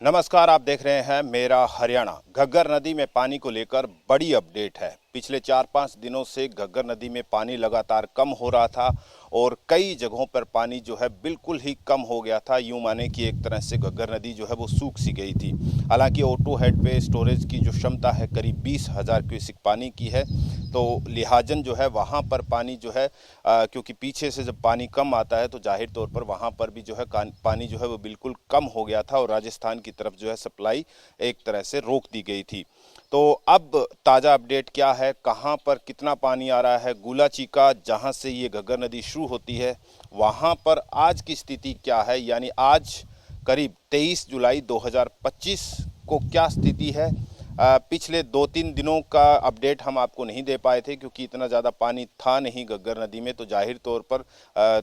नमस्कार, आप देख रहे हैं मेरा हरियाणा। घग्गर नदी में पानी को लेकर बड़ी अपडेट है। पिछले 4-5 दिनों से घग्गर नदी में पानी लगातार कम हो रहा था और कई जगहों पर पानी जो है बिल्कुल ही कम हो गया था। यूं माने कि एक तरह से घग्गर नदी जो है वो सूख सी गई थी। हालांकि ऑटो हेड पे स्टोरेज की जो क्षमता है करीब 20,000 क्यूसिक पानी की है, तो लिहाजन जो है वहाँ पर पानी जो है क्योंकि पीछे से जब पानी कम आता है तो जाहिर तौर पर वहाँ पर भी जो है पानी जो है वो बिल्कुल कम हो गया था और राजस्थान की तरफ जो है सप्लाई एक तरह से रोक दी गई थी। तो अब ताज़ा अपडेट क्या है, कहाँ पर कितना पानी आ रहा है? गुला चीका जहाँ से ये घग्गर नदी शुरू होती है वहाँ पर आज की स्थिति क्या है, यानी आज करीब 23 जुलाई 2025 को क्या स्थिति है? पिछले 2-3 दिनों का अपडेट हम आपको नहीं दे पाए थे क्योंकि इतना ज़्यादा पानी था नहीं घग्गर नदी में। तो जाहिर तौर पर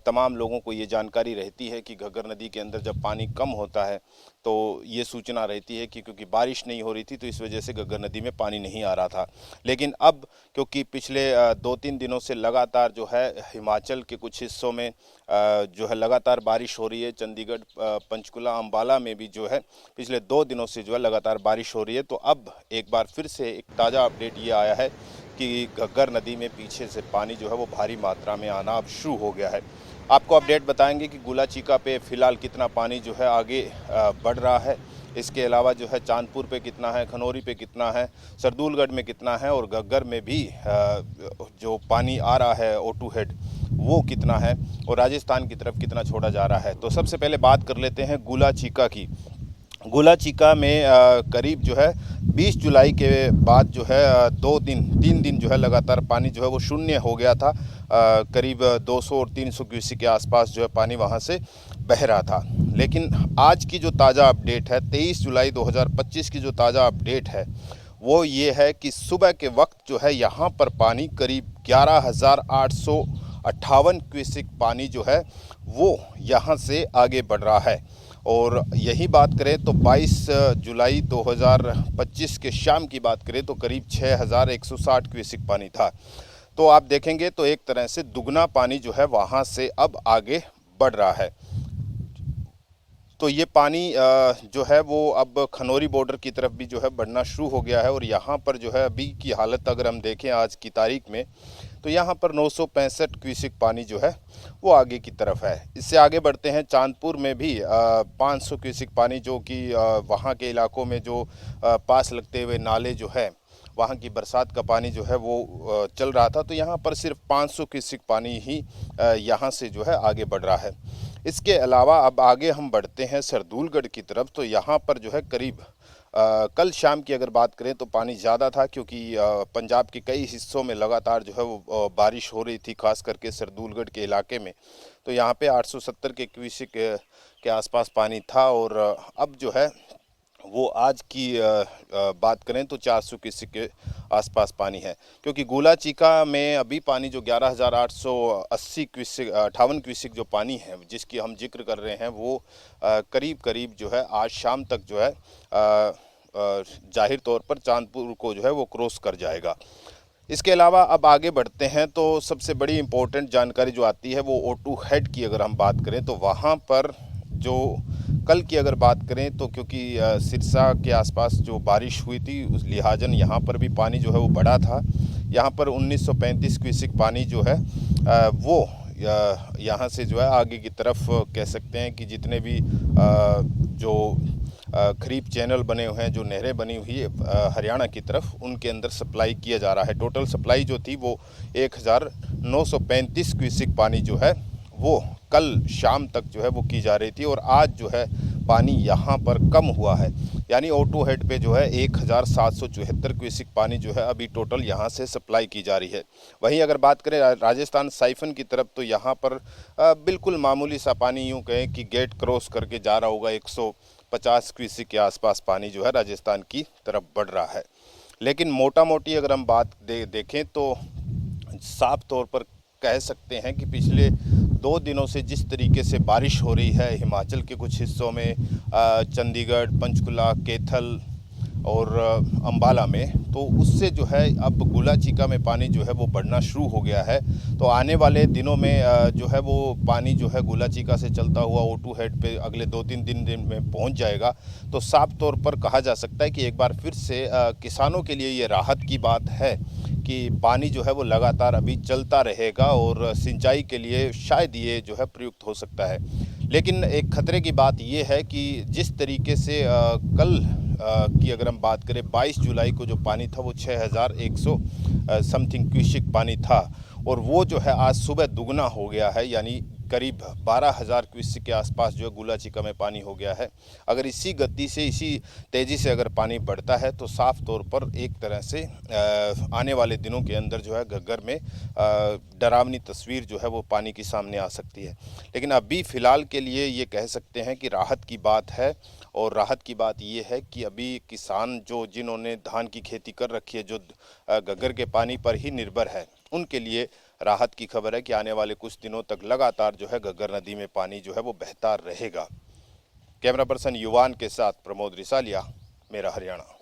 तमाम लोगों को ये जानकारी रहती है कि घग्गर नदी के अंदर जब पानी कम होता है तो ये सूचना रहती है कि क्योंकि बारिश नहीं हो रही थी तो इस वजह से घग्गर नदी में पानी नहीं आ रहा था। लेकिन अब क्योंकि पिछले 2-3 दिनों से लगातार जो है हिमाचल के कुछ हिस्सों में जो है लगातार बारिश हो रही है। चंडीगढ़, पंचकुला, अंबाला में भी जो है पिछले 2 दिनों से जो है लगातार बारिश हो रही है। तो अब एक बार फिर से एक ताज़ा अपडेट ये आया है कि घग्गर नदी में पीछे से पानी जो है वो भारी मात्रा में आना अब शुरू हो गया है। आपको अपडेट बताएंगे कि गुला चीका पे फ़िलहाल कितना पानी जो है आगे बढ़ रहा है। इसके अलावा जो है चांदपुर पे कितना है, खनौरी पे कितना है, सरदूलगढ़ में कितना है और घग्गर में भी जो पानी आ रहा है O2 हेड वो कितना है और राजस्थान की तरफ कितना छोड़ा जा रहा है। तो सबसे पहले बात कर लेते हैं गुला चीका की। गुला चीका में करीब जो है 20 जुलाई के बाद जो है 3 दिन जो है लगातार पानी जो है वो शून्य हो गया था। करीब 200 और 300 क्यूसेक के आसपास जो है पानी वहाँ से बह रहा था। लेकिन आज की जो ताज़ा अपडेट है 23 जुलाई 2025 की जो ताज़ा अपडेट है वो ये है कि सुबह के वक्त जो है यहाँ पर पानी करीब 11,858 क्यूसेक पानी जो है वो यहाँ से आगे बढ़ रहा है। और यही बात करें तो 22 जुलाई 2025 के शाम की बात करें तो करीब 6,160 क्यूसेक पानी था। तो आप देखेंगे तो एक तरह से दुगना पानी जो है वहाँ से अब आगे बढ़ रहा है। तो ये पानी जो है वो अब खनौरी बॉर्डर की तरफ भी जो है बढ़ना शुरू हो गया है और यहाँ पर जो है अभी की हालत अगर हम देखें आज की तारीख में तो यहाँ पर 965 क्यूसेक पानी जो है वो आगे की तरफ है। इससे आगे बढ़ते हैं, चांदपुर में भी 500 क्यूसेक पानी जो कि वहाँ के इलाकों में जो पास लगते हुए नाले जो है वहाँ की बरसात का पानी जो है वो चल रहा था। तो यहाँ पर सिर्फ 500 क्यूसेक पानी ही यहाँ से जो है आगे बढ़ रहा है। इसके अलावा अब आगे हम बढ़ते हैं सरदूलगढ़ की तरफ। तो यहाँ पर जो है करीब कल शाम की अगर बात करें तो पानी ज़्यादा था क्योंकि पंजाब के कई हिस्सों में लगातार जो है वो बारिश हो रही थी, खास करके सरदूलगढ़ के इलाके में। तो यहाँ पे 870 के क्यूसेक के आसपास पानी था और अब जो है वो आज की बात करें तो 400 क्यूसेक के आसपास पानी है क्योंकि गुला चीका में अभी पानी जो 11,880 क्यूसेक 58 क्यूसेक जो पानी है जिसकी हम जिक्र कर रहे हैं वो करीब करीब जो है आज शाम तक जो है जाहिर तौर पर चांदपुर को जो है वो क्रॉस कर जाएगा। इसके अलावा अब आगे बढ़ते हैं तो सबसे बड़ी इम्पोर्टेंट जानकारी जो आती है वो O2 हेड की अगर हम बात करें तो वहाँ पर जो कल की अगर बात करें तो क्योंकि सिरसा के आसपास जो बारिश हुई थी उस लिहाजन यहाँ पर भी पानी जो है वो बढ़ा था। यहाँ पर 1935 क्यूसेक पानी जो है वो यहाँ से जो है आगे की तरफ कह सकते हैं कि जितने भी जो खरीफ चैनल बने हुए हैं, जो नहरें बनी हुई है हरियाणा की तरफ, उनके अंदर सप्लाई किया जा रहा है। टोटल सप्लाई जो थी वो 1,935 क्यूसेक पानी जो है वो कल शाम तक जो है वो की जा रही थी और आज जो है पानी यहाँ पर कम हुआ है, यानी O2 हेड पे जो है 1,774 क्यूसेक पानी जो है अभी टोटल यहाँ से सप्लाई की जा रही है। वहीं अगर बात करें राजस्थान साइफन की तरफ तो यहाँ पर बिल्कुल मामूली सा पानी, यूँ कहें कि गेट क्रॉस करके जा रहा होगा, 150 क्यूसेक के आसपास पानी जो है राजस्थान की तरफ बढ़ रहा है। लेकिन मोटा मोटी अगर हम बात देखें तो साफ तौर पर कह सकते हैं कि पिछले 2 दिनों से जिस तरीके से बारिश हो रही है हिमाचल के कुछ हिस्सों में, चंडीगढ़, पंचकुला, कैथल और अंबाला में, तो उससे जो है अब गुलाचीका में पानी जो है वो बढ़ना शुरू हो गया है। तो आने वाले दिनों में जो है वो पानी जो है गुलाचीका से चलता हुआ O2 हेड पे अगले 2-3 दिन में पहुंच जाएगा। तो साफ तौर पर कहा जा सकता है कि एक बार फिर से किसानों के लिए ये राहत की बात है कि पानी जो है वो लगातार अभी चलता रहेगा और सिंचाई के लिए शायद ये जो है प्रयुक्त हो सकता है। लेकिन एक खतरे की बात ये है कि जिस तरीके से कल की अगर हम बात करें 22 जुलाई को जो पानी था वो 6100 समथिंग क्यूसिक पानी था, और वो जो है आज सुबह दुगना हो गया है, यानी करीब 12,000 क्यूसिक के आसपास जो है गुलाचीका में पानी हो गया है। अगर इसी गति से, इसी तेज़ी से अगर पानी बढ़ता है तो साफ तौर पर एक तरह से आने वाले दिनों के अंदर जो है घग्गर में डरावनी तस्वीर जो है वो पानी की सामने आ सकती है। लेकिन अभी फ़िलहाल के लिए ये कह सकते हैं कि राहत की बात है, और राहत की बात ये है कि अभी किसान जिन्होंने धान की खेती कर रखी है, जो घग्गर के पानी पर ही निर्भर है, उनके लिए राहत की खबर है कि आने वाले कुछ दिनों तक लगातार जो है घग्गर नदी में पानी जो है वो बहता रहेगा। कैमरा पर्सन युवान के साथ प्रमोद रिसालिया, मेरा हरियाणा।